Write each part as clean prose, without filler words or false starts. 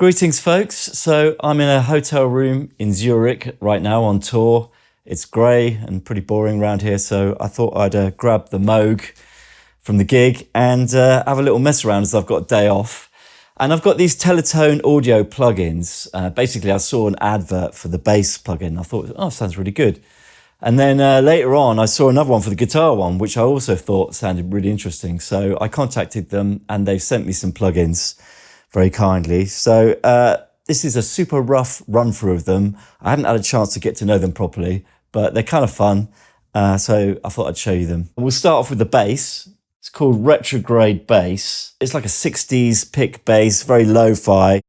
Greetings folks, so I'm in a hotel room in Zurich right now on tour. It's grey and pretty boring around here, so I thought I'd grab the Moog from the gig and have a little mess around as I've got a day off. And I've got these Teletone audio plugins. Basically I saw an advert for the bass plugin. I thought, oh, sounds really good. And then later on I saw another one for the guitar one, which I also thought sounded really interesting. So I contacted them and they've sent me some plugins very kindly. So this is a super rough run through of them. I haven't had a chance to get to know them properly, but they're kind of fun. So I thought I'd show you them. We'll start off with the bass. It's called Retrograde bass. It's like a 60s pick bass, very lo-fi.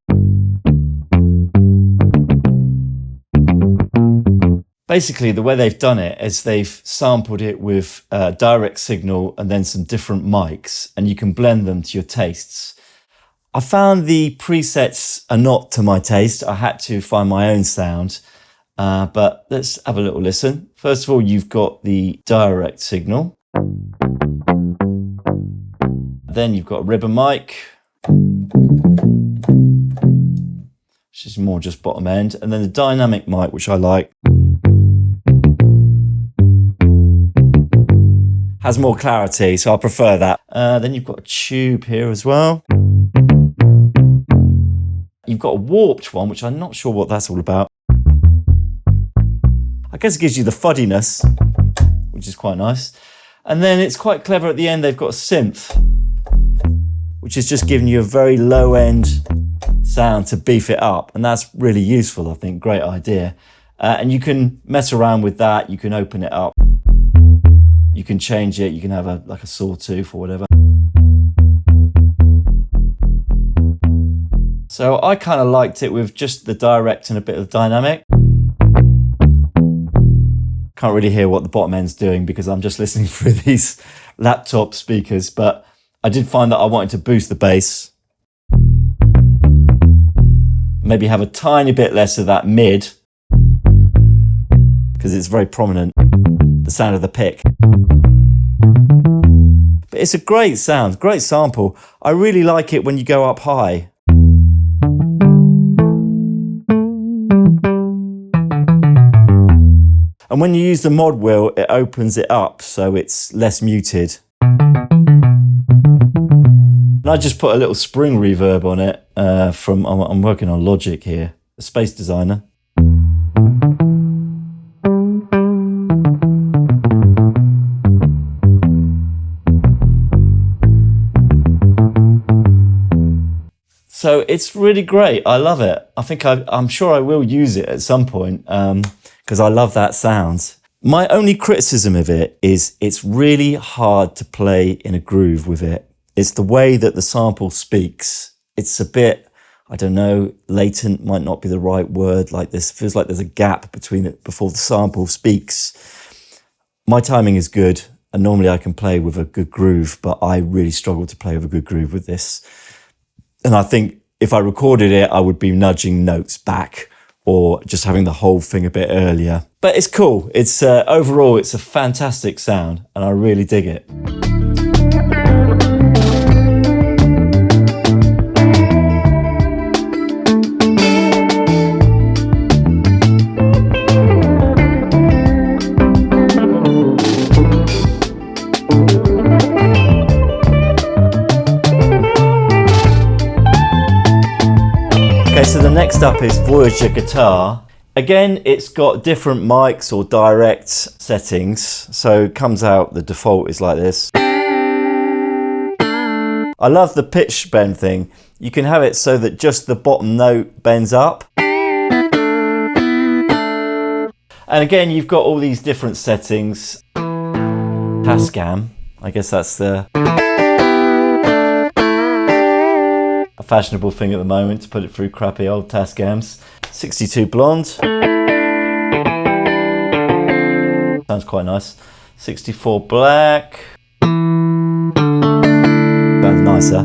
Basically, the way they've done it is they've sampled it with direct signal and then some different mics, and you can blend them to your tastes. I found the presets are not to my taste. I had to find my own sound, but let's have a little listen. First of all, you've got the direct signal. Then you've got a ribbon mic, which is more just bottom end. And then the dynamic mic, which I like. Has more clarity, so I prefer that. Then you've got a tube here as well. You've got a warped one, which I'm not sure what that's all about. I guess it gives you the fuddiness, which is quite nice. And then it's quite clever at the end, they've got a synth, which is just giving you a very low end sound to beef it up. And that's really useful, I think, great idea. And you can mess around with that, you can open it up. You can change it, you can have like a sawtooth or whatever. So I kind of liked it with just the direct and a bit of dynamic. Can't really hear what the bottom end's doing because I'm just listening through these laptop speakers, but I did find that I wanted to boost the bass. Maybe have a tiny bit less of that mid, because it's very prominent, the sound of the pick. But it's a great sound, great sample. I really like it when you go up high. And when you use the mod wheel, it opens it up so it's less muted. And I just put a little spring reverb on it I'm working on Logic here, a Space Designer. So it's really great. I love it. I think I'm sure I will use it at some point because I love that sound. My only criticism of it is it's really hard to play in a groove with it. It's the way that the sample speaks. It's a bit, I don't know, latent might not be the right word. Like this feels like there's a gap between it before the sample speaks. My timing is good and normally I can play with a good groove, but I really struggle to play with a good groove with this. And I think if I recorded it, I would be nudging notes back or just having the whole thing a bit earlier. But it's cool. It's overall, it's a fantastic sound and I really dig it. Okay, so the next up is Voyager guitar. Again, it's got different mics or direct settings. So it comes out, the default is like this. I love the pitch bend thing. You can have it so that just the bottom note bends up. And again, you've got all these different settings. Tascam, I guess that's the a fashionable thing at the moment to put it through crappy old Tascams. 62 blonde. Sounds quite nice. 64 black. Sounds nicer.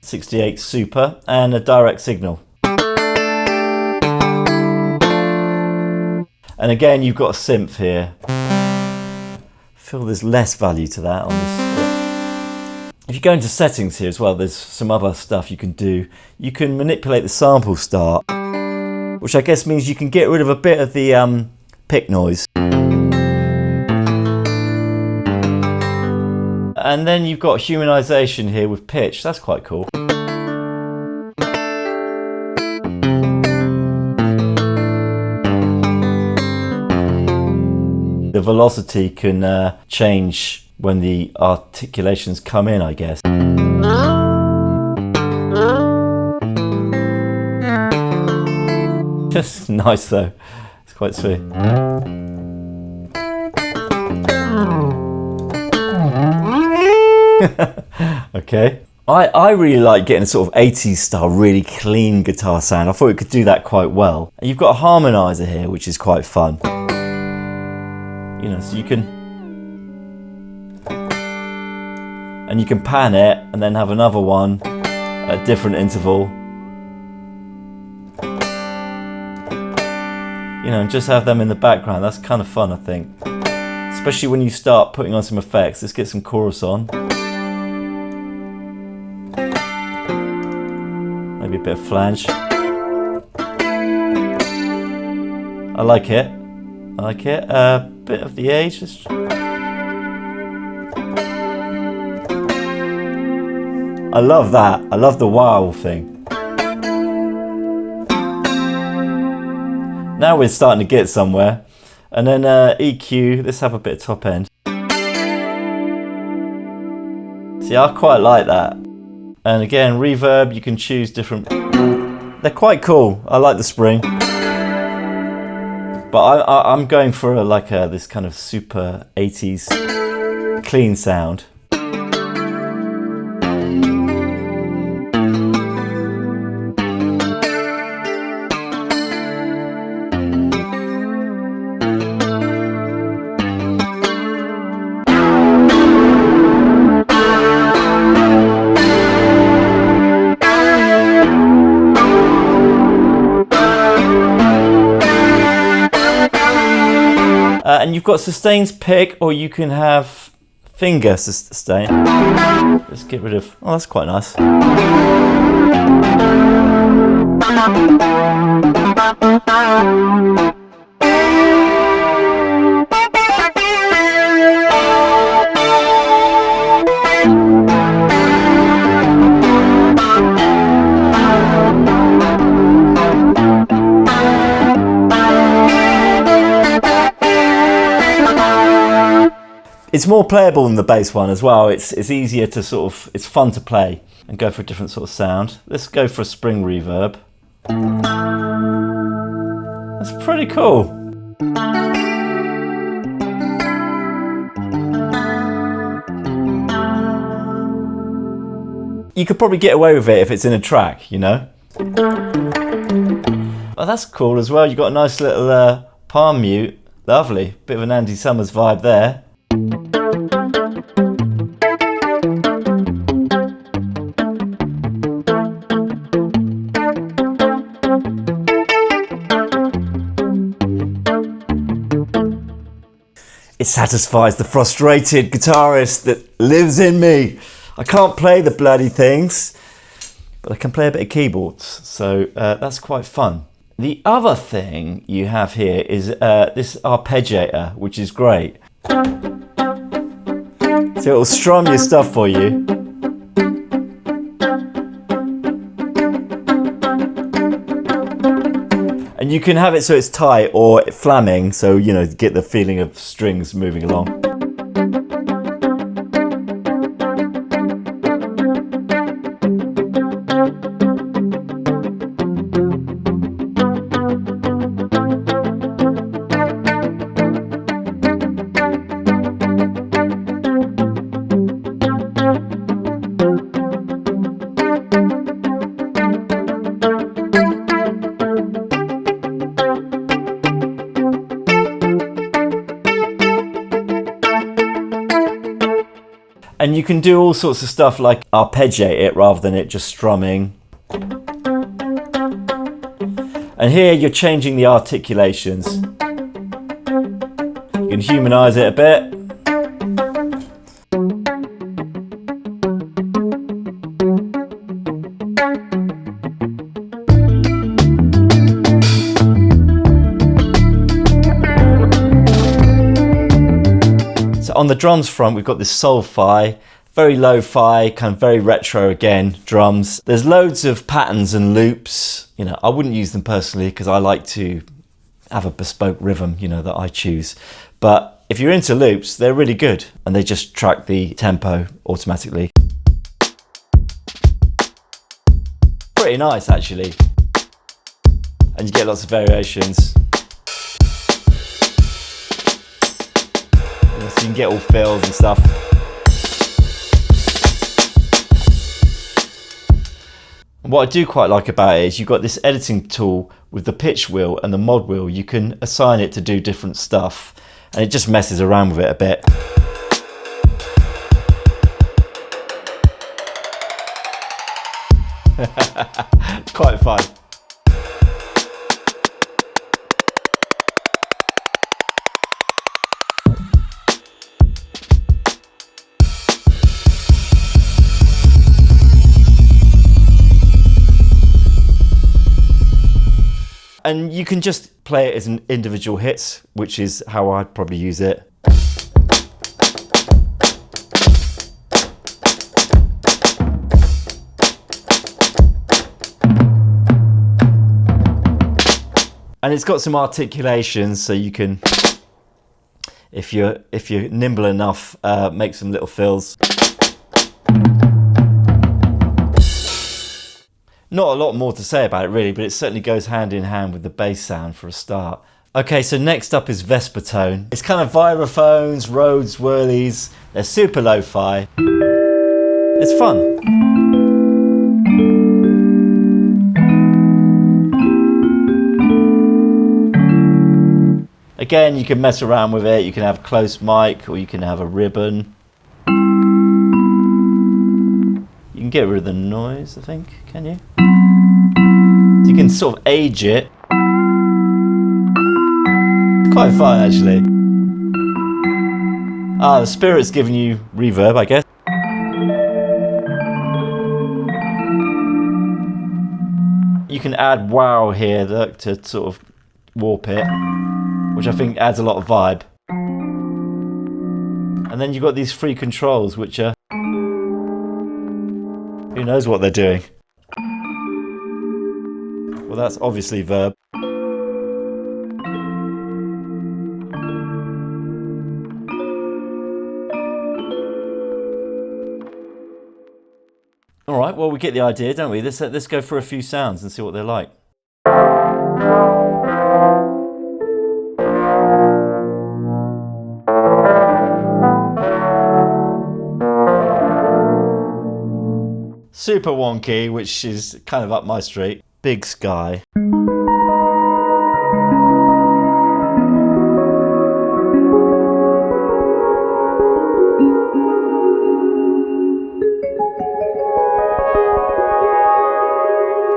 68 super and a direct signal. And again, you've got a synth here. I feel there's less value to that on this. If you go into settings here as well, there's some other stuff you can do. You can manipulate the sample start, which I guess means you can get rid of a bit of the pick noise. And then you've got humanization here with pitch. That's quite cool. The velocity can change when the articulations come in, I guess. Just nice though. It's quite sweet. Okay. I really like getting a sort of 80s style, really clean guitar sound. I thought it could do that quite well. And you've got a harmonizer here, which is quite fun. You know, so you can pan it and then have another one at a different interval. You know, and just have them in the background. That's kind of fun, I think. Especially when you start putting on some effects. Let's get some chorus on. Maybe a bit of flange. I like it. I like it. A bit of the age. Just... I love that. I love the wow thing. Now we're starting to get somewhere. And then EQ, let's have a bit of top end. See, I quite like that. And again, reverb, you can choose different... They're quite cool. I like the spring. But I'm going for this kind of super 80s clean sound. And you've got sustains pick, or you can have finger sustain. Let's get rid of, oh, that's quite nice. It's more playable than the bass one as well. It's easier to sort of, it's fun to play and go for a different sort of sound. Let's go for a spring reverb. That's pretty cool. You could probably get away with it if it's in a track, you know? Oh, that's cool as well. You've got a nice little palm mute. Lovely. Bit of an Andy Summers vibe there. It satisfies the frustrated guitarist that lives in me. I can't play the bloody things, but I can play a bit of keyboards, so that's quite fun. The other thing you have here is this Arpeggiator, which is great. So it'll strum your stuff for you. And you can have it so it's tight or flamming, so, you know, get the feeling of strings moving along. And you can do all sorts of stuff like arpeggiate it rather than it just strumming. And here you're changing the articulations. You can humanize it a bit. on the drums front, we've got this soul-fi, very lo-fi, kind of very retro again, drums. There's loads of patterns and loops. You know, I wouldn't use them personally because I like to have a bespoke rhythm, you know, that I choose. But if you're into loops, they're really good and they just track the tempo automatically. Pretty nice actually. And you get lots of variations. So you can get all fills and stuff. And what I do quite like about it is you've got this editing tool with the pitch wheel and the mod wheel. You can assign it to do different stuff and it just messes around with it a bit. Quite fun. And you can just play it as an individual hits, which is how I'd probably use it. And it's got some articulations, so you can, if you're nimble enough, make some little fills. Not a lot more to say about it really, but it certainly goes hand in hand with the bass sound for a start. Okay, so next up is Vespertone. It's kind of vibraphones, Rhodes, whirlies. They're super lo-fi. It's fun. Again, you can mess around with it. You can have close mic or you can have a ribbon. You can get rid of the noise, I think, can you? So you can sort of age it. It's quite fun, actually. Ah, the Spirit's giving you reverb, I guess. You can add wow here to sort of warp it, which I think adds a lot of vibe. And then you've got these free controls, which are... who knows what they're doing? Well, that's obviously verb. All right, well, we get the idea, don't we? Let's go for a few sounds and see what they're like. Super wonky, which is kind of up my street. Big Sky.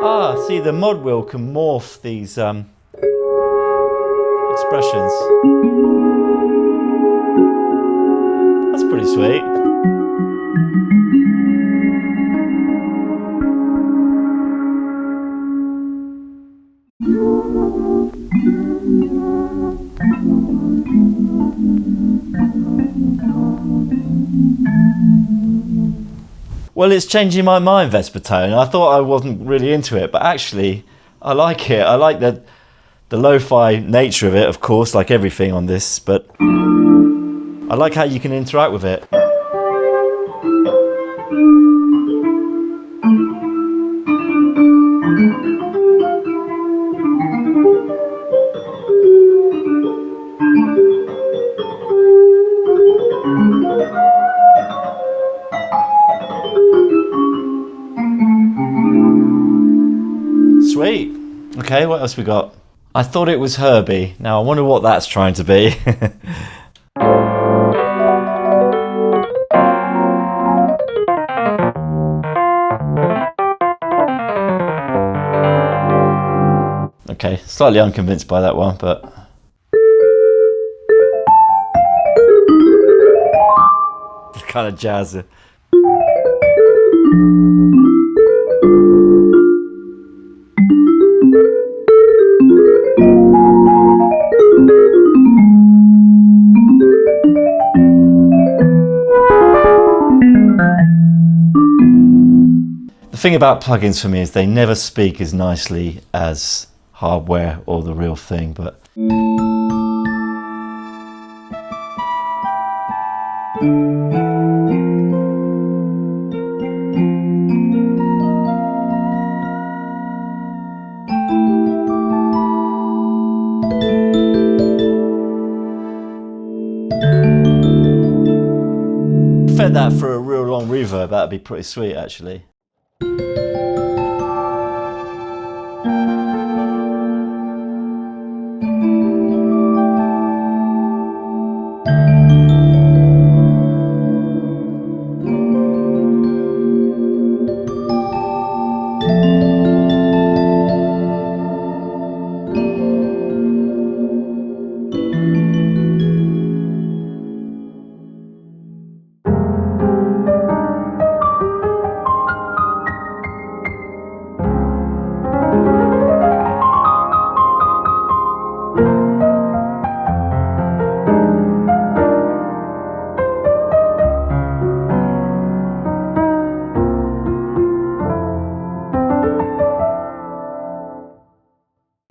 Ah, see, the mod wheel can morph these expressions. That's pretty sweet. Well, it's changing my mind, Vespertone. I thought I wasn't really into it, but actually, I like it. I like the lo-fi nature of it, of course, like everything on this, but I like how you can interact with it. Sweet. Okay, what else we got? I thought it was Herbie. Now I wonder what that's trying to be. Okay, slightly unconvinced by that one, but... it's kind of jazz. The thing about plugins for me is they never speak as nicely as hardware or the real thing, but fed that for a real long reverb, that'd be pretty sweet actually.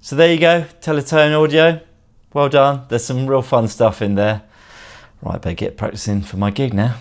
So there you go, Teletone audio. Well done. There's some real fun stuff in there. Right, better get practicing for my gig now.